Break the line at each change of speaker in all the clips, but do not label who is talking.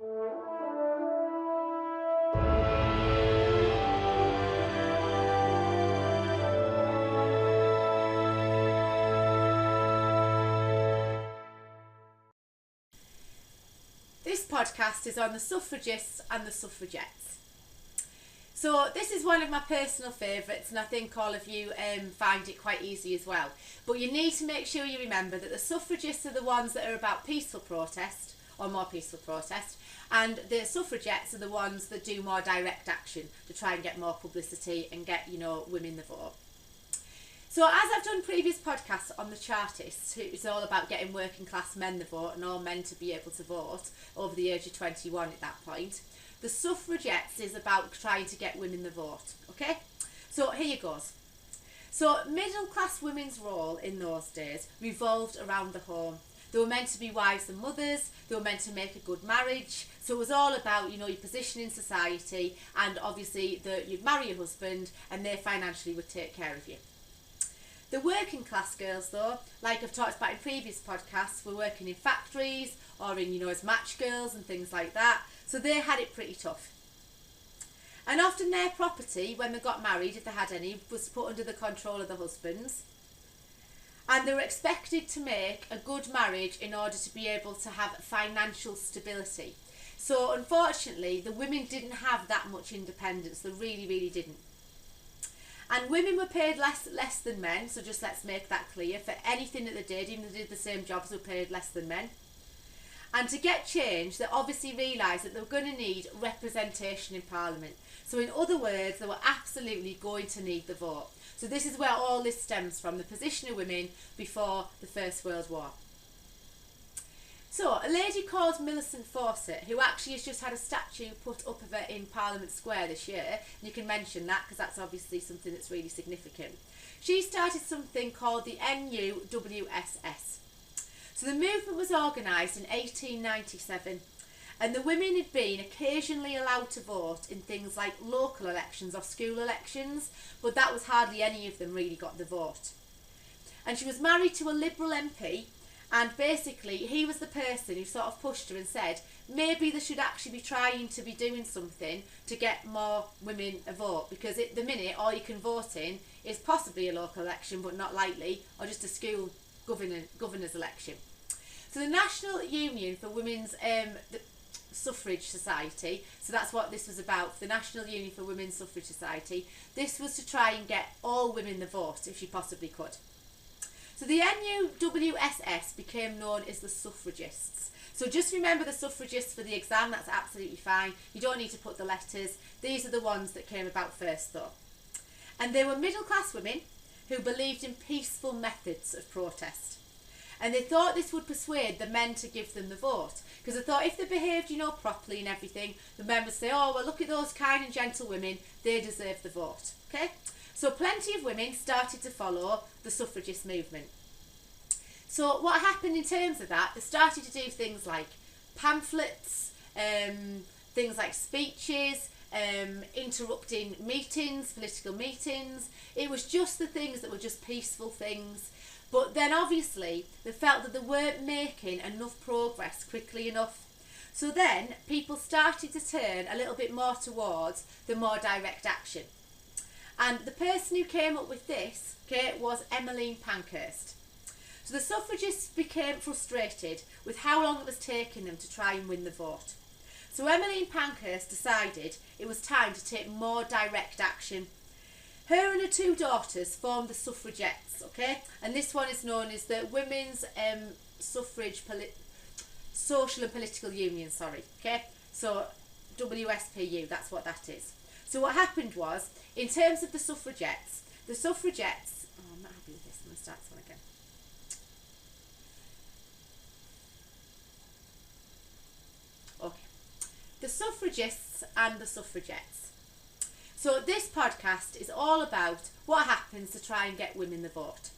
This podcast is on the suffragists and the suffragettes. So this is one of my personal favourites, and I think all of you find it quite easy as well. But you need to make sure you remember that the suffragists are the ones that are about peaceful protest, or more peaceful protest, and the suffragettes are the ones that do more direct action to try and get more publicity and get, women the vote. So as I've done previous podcasts on the Chartists, it's all about getting working class men the vote and all men to be able to vote over the age of 21 at that point. The suffragettes is about trying to get women the vote, okay? So here goes. So middle class women's role in those days revolved around the home. They were meant to be wives and mothers, they were meant to make a good marriage, so it was all about, your position in society, and obviously that you'd marry your husband and they financially would take care of you. The working class girls though, like I've talked about in previous podcasts, were working in factories or in, as match girls and things like that. So they had it pretty tough. And often their property, when they got married, if they had any, was put under the control of the husbands. And they were expected to make a good marriage in order to be able to have financial stability. So unfortunately, the women didn't have that much independence. They really, really didn't. And women were paid less than men, so just let's make that clear. For anything that they did, even if they did the same jobs, they were paid less than men. And to get change, they obviously realised that they were going to need representation in Parliament. So in other words, they were absolutely going to need the vote. So this is where all this stems from, the position of women before the First World War. So, a lady called Millicent Fawcett, who actually has just had a statue put up of her in Parliament Square this year, and you can mention that because that's obviously something that's really significant. She started something called the NUWSS. So the movement was organised in 1897, and the women had been occasionally allowed to vote in things like local elections or school elections, but that was hardly any of them really got the vote. And she was married to a Liberal MP, and basically he was the person who sort of pushed her and said maybe they should actually be trying to be doing something to get more women a vote, because at the minute all you can vote in is possibly a local election but not likely, or just a school governor's election. So the National Union for Women's Suffrage Society, so that's what this was about, the National Union for Women's Suffrage Society, this was to try and get all women the vote if she possibly could. So the NUWSS became known as the Suffragists. So just remember the suffragists for the exam, that's absolutely fine. You don't need to put the letters. These are the ones that came about first though. And they were middle class women who believed in peaceful methods of protest. And they thought this would persuade the men to give them the vote. Because they thought if they behaved, properly and everything, the men would say, oh, well, look at those kind and gentle women, they deserve the vote. Okay? So plenty of women started to follow the suffragist movement. So what happened in terms of that, they started to do things like pamphlets, things like speeches, interrupting meetings, political meetings. It was just the things that were just peaceful things. But then obviously they felt that they weren't making enough progress quickly enough. So then people started to turn a little bit more towards the more direct action. And the person who came up with this, was Emmeline Pankhurst. So the suffragists became frustrated with how long it was taking them to try and win the vote. So Emmeline Pankhurst decided it was time to take more direct action. Her and her two daughters formed the Suffragettes, and this one is known as the Women's Suffrage Social and Political Union, so WSPU, that's what that is. So what happened was, in terms of the suffragettes, oh, I'm not happy with this, I'm going to start this one again. Okay. The suffragists and the suffragettes. So this podcast is all about what happens to try and get women the vote.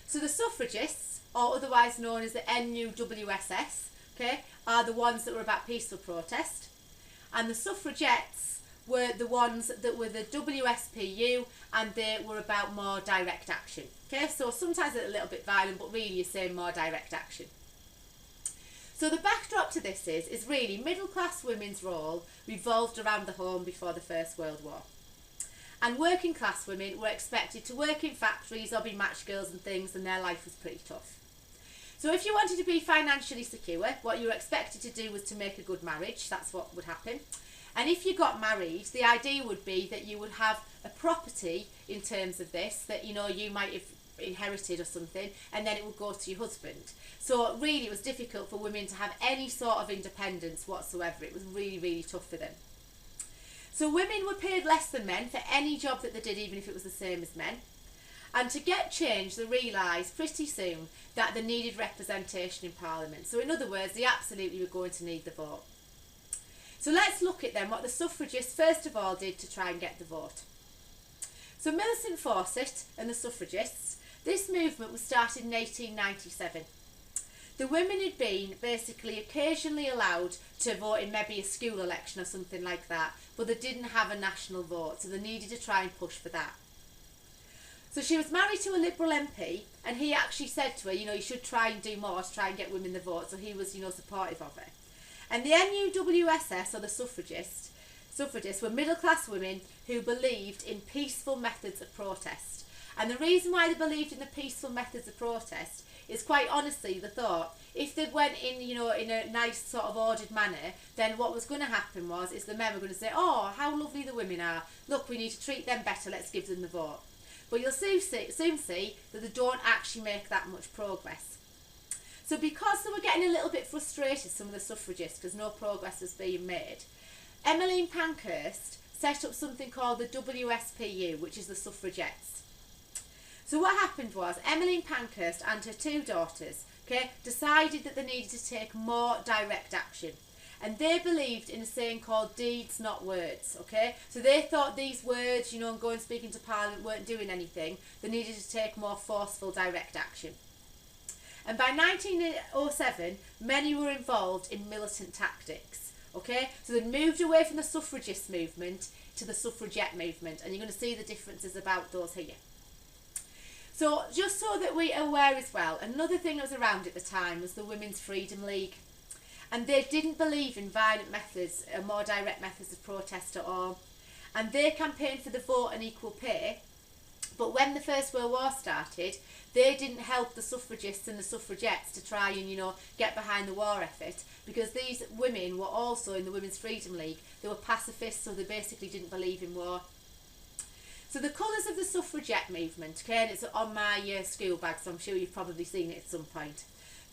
So the suffragists, or otherwise known as the NUWSS, are the ones that were about peaceful protest, and the suffragettes were the ones that were the WSPU, and they were about more direct action. So sometimes a little bit violent, but really you're saying more direct action. So the backdrop to this is really middle class women's role revolved around the home before the First World War. And working class women were expected to work in factories or be match girls and things, and their life was pretty tough. So if you wanted to be financially secure, what you were expected to do was to make a good marriage. That's what would happen. And if you got married, the idea would be that you would have a property in terms of this that, you know, you might have inherited or something, and then it would go to your husband. So really it was difficult for women to have any sort of independence whatsoever. It was really, really tough for them. So women were paid less than men for any job that they did, even if it was the same as men. And to get change, they realised pretty soon that they needed representation in Parliament. So in other words, they absolutely were going to need the vote. So let's look at then what the suffragists first of all did to try and get the vote. So Millicent Fawcett and the suffragists, this movement was started in 1897. The women had been basically occasionally allowed to vote in maybe a school election or something like that, but they didn't have a national vote, so they needed to try and push for that. So she was married to a Liberal MP, and he actually said to her, you know, you should try and do more to try and get women the vote, so he was, you know, supportive of her. And the NUWSS, or the suffragists, were middle-class women who believed in peaceful methods of protest. And the reason why they believed in the peaceful methods of protest is, quite honestly, they thought if they went in, you know, in a nice sort of ordered manner, then what was going to happen is the men were going to say, oh, how lovely the women are, look, we need to treat them better, let's give them the vote. But you'll soon see that they don't actually make that much progress. So because they were getting a little bit frustrated, some of the suffragists, because no progress was being made, Emmeline Pankhurst set up something called the WSPU, which is the Suffragettes. So what happened was Emmeline Pankhurst and her two daughters, decided that they needed to take more direct action. And they believed in a saying called deeds, not words, So they thought these words, you know, and going and speaking to Parliament weren't doing anything. They needed to take more forceful direct action. And by 1907, many were involved in militant tactics, So they moved away from the suffragist movement to the suffragette movement. And you're going to see the differences about those here. So just so that we are aware as well, another thing that was around at the time was the Women's Freedom League. And they didn't believe in violent methods, more direct methods of protest at all. And they campaigned for the vote and equal pay. But when the First World War started, they didn't help the suffragists and the suffragettes to try and, you know, get behind the war effort, because these women were also in the Women's Freedom League. They were pacifists, so they basically didn't believe in war. So the colours of the suffragette movement, and it's on my school bag, so I'm sure you've probably seen it at some point.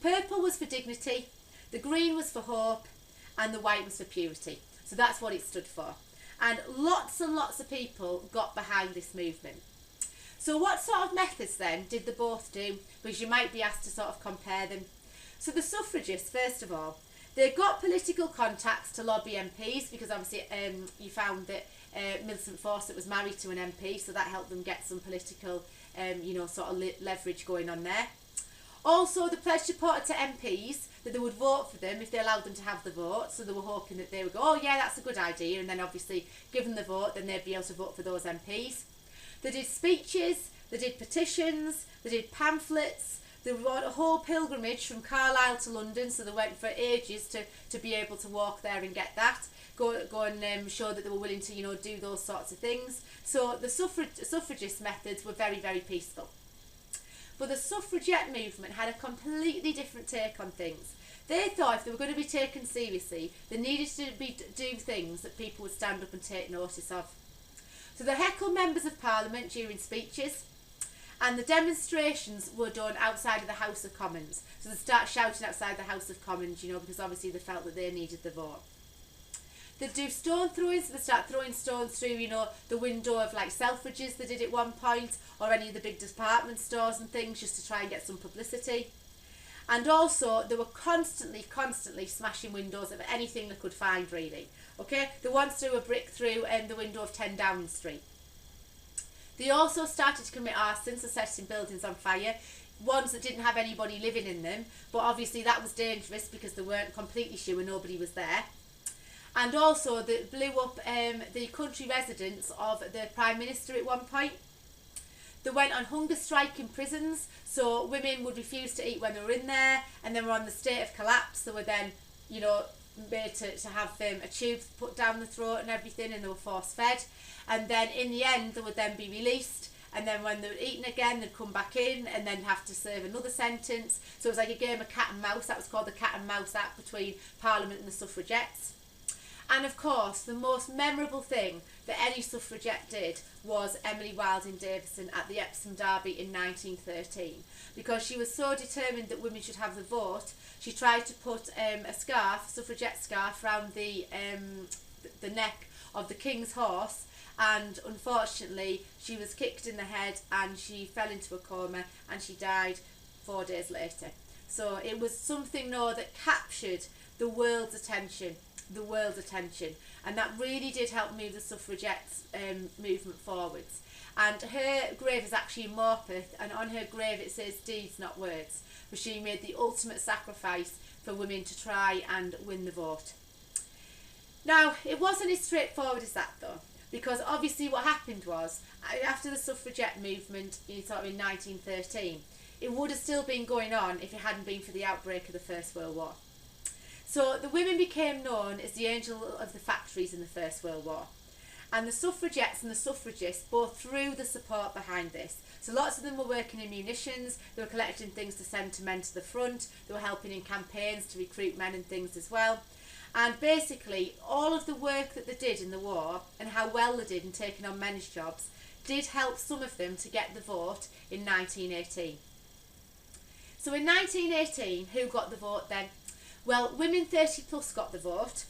Purple was for dignity, the green was for hope, and the white was for purity. So that's what it stood for. And lots of people got behind this movement. So what sort of methods then did they both do? Because you might be asked to sort of compare them. So the suffragists, first of all, they got political contacts to lobby MPs, because obviously you found that Millicent Fawcett was married to an MP, so that helped them get some political, you know, sort of leverage going on there. Also, they pledged support to MPs that they would vote for them if they allowed them to have the vote. So they were hoping that they would go, oh yeah, that's a good idea, and then obviously given the vote, then they'd be able to vote for those MPs. They did speeches, they did petitions, they did pamphlets. They wrote a whole pilgrimage from Carlisle to London, so they went for ages to be able to walk there and get that. Go and show that they were willing to, you know, do those sorts of things. So the suffragist methods were very, very peaceful. But the suffragette movement had a completely different take on things. They thought if they were going to be taken seriously, they needed to do things that people would stand up and take notice of. So they heckled members of Parliament during speeches, and the demonstrations were done outside of the House of Commons. So they start shouting outside the House of Commons, you know, because obviously they felt that they needed the vote. They do stone throwing, so they start throwing stones through, you know, the window of like Selfridges they did at one point, or any of the big department stores and things, just to try and get some publicity. And also they were constantly smashing windows of anything they could find, really. They once threw a brick through the window of 10 Downing Street. They also started to commit arson, so setting buildings on fire, ones that didn't have anybody living in them, but obviously that was dangerous because they weren't completely sure nobody was there. And also they blew up the country residence of the Prime Minister at one point. They went on hunger strike in prisons, so women would refuse to eat when they were in there, and then were on the state of collapse. They were then, you know, made to have a tube put down the throat and everything, and they were force fed. And then in the end, they would then be released, and then when they were eaten again, they'd come back in and then have to serve another sentence. So it was like a game of cat and mouse. That was called the Cat and Mouse Act between Parliament and the suffragettes. And of course, the most memorable thing that any suffragette did was Emily Wilding Davison at the Epsom Derby in 1913. Because she was so determined that women should have the vote, she tried to put a scarf, a suffragette scarf, around the neck of the King's horse, and unfortunately she was kicked in the head and she fell into a coma and she died 4 days later. So it was something that captured the world's attention, and that really did help move the suffragettes movement forwards. And her grave is actually in Morpeth, and on her grave it says deeds not words, for she made the ultimate sacrifice for women to try and win the vote. Now, it wasn't as straightforward as that though, because obviously what happened was, after the suffragette movement in 1913, it would have still been going on if it hadn't been for the outbreak of the First World War. So the women became known as the angel of the factories in the First World War. And the suffragettes and the suffragists both threw the support behind this. So lots of them were working in munitions, they were collecting things to send to men to the front, they were helping in campaigns to recruit men and things as well. And basically all of the work that they did in the war and how well they did in taking on men's jobs did help some of them to get the vote in 1918. So in 1918, who got the vote then? Well, women 30 plus got the vote,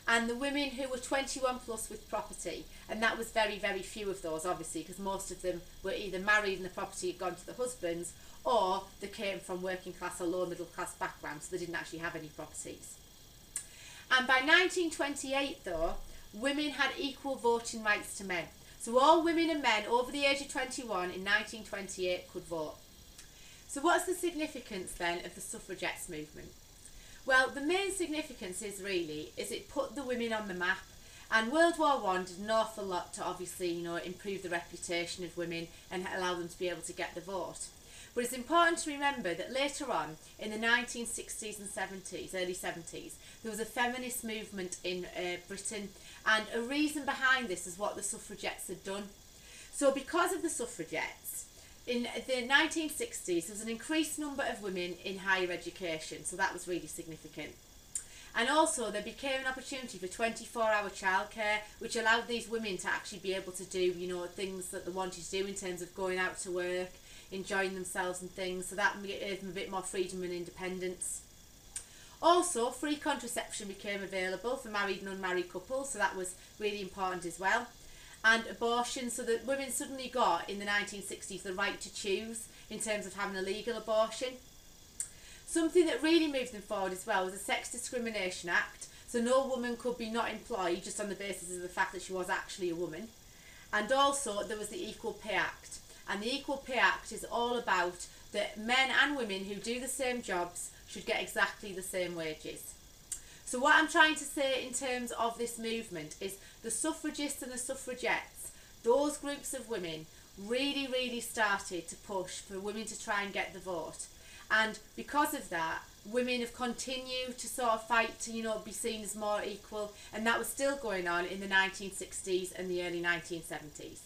and the women who were 21 plus with property, and that was very, very few of those obviously, because most of them were either married and the property had gone to the husbands, or they came from working class or lower middle class backgrounds, so they didn't actually have any properties. And by 1928 though, women had equal voting rights to men. So all women and men over the age of 21 in 1928 could vote. So what's the significance then of the suffragettes movement? Well, the main significance is it put the women on the map, and World War I did an awful lot to obviously, improve the reputation of women and allow them to be able to get the vote. But it's important to remember that later on, in the 1960s and 70s, early 70s, there was a feminist movement in Britain, and a reason behind this is what the suffragettes had done. So because of the suffragettes, in the 1960s, there was an increased number of women in higher education, so that was really significant. And also there became an opportunity for 24-hour childcare, which allowed these women to actually be able to do, things that they wanted to do in terms of going out to work, enjoying themselves and things, so that gave them a bit more freedom and independence. Also, free contraception became available for married and unmarried couples, so that was really important as well. And abortion, so that women suddenly got, in the 1960s, the right to choose in terms of having a legal abortion. Something that really moved them forward as well was the Sex Discrimination Act, so no woman could be not employed just on the basis of the fact that she was actually a woman. And also there was the Equal Pay Act, and the Equal Pay Act is all about that men and women who do the same jobs should get exactly the same wages. So what I'm trying to say in terms of this movement is the suffragists and the suffragettes, those groups of women really started to push for women to try and get the vote. And because of that, women have continued to sort of fight to, be seen as more equal, and that was still going on in the 1960s and the early 1970s.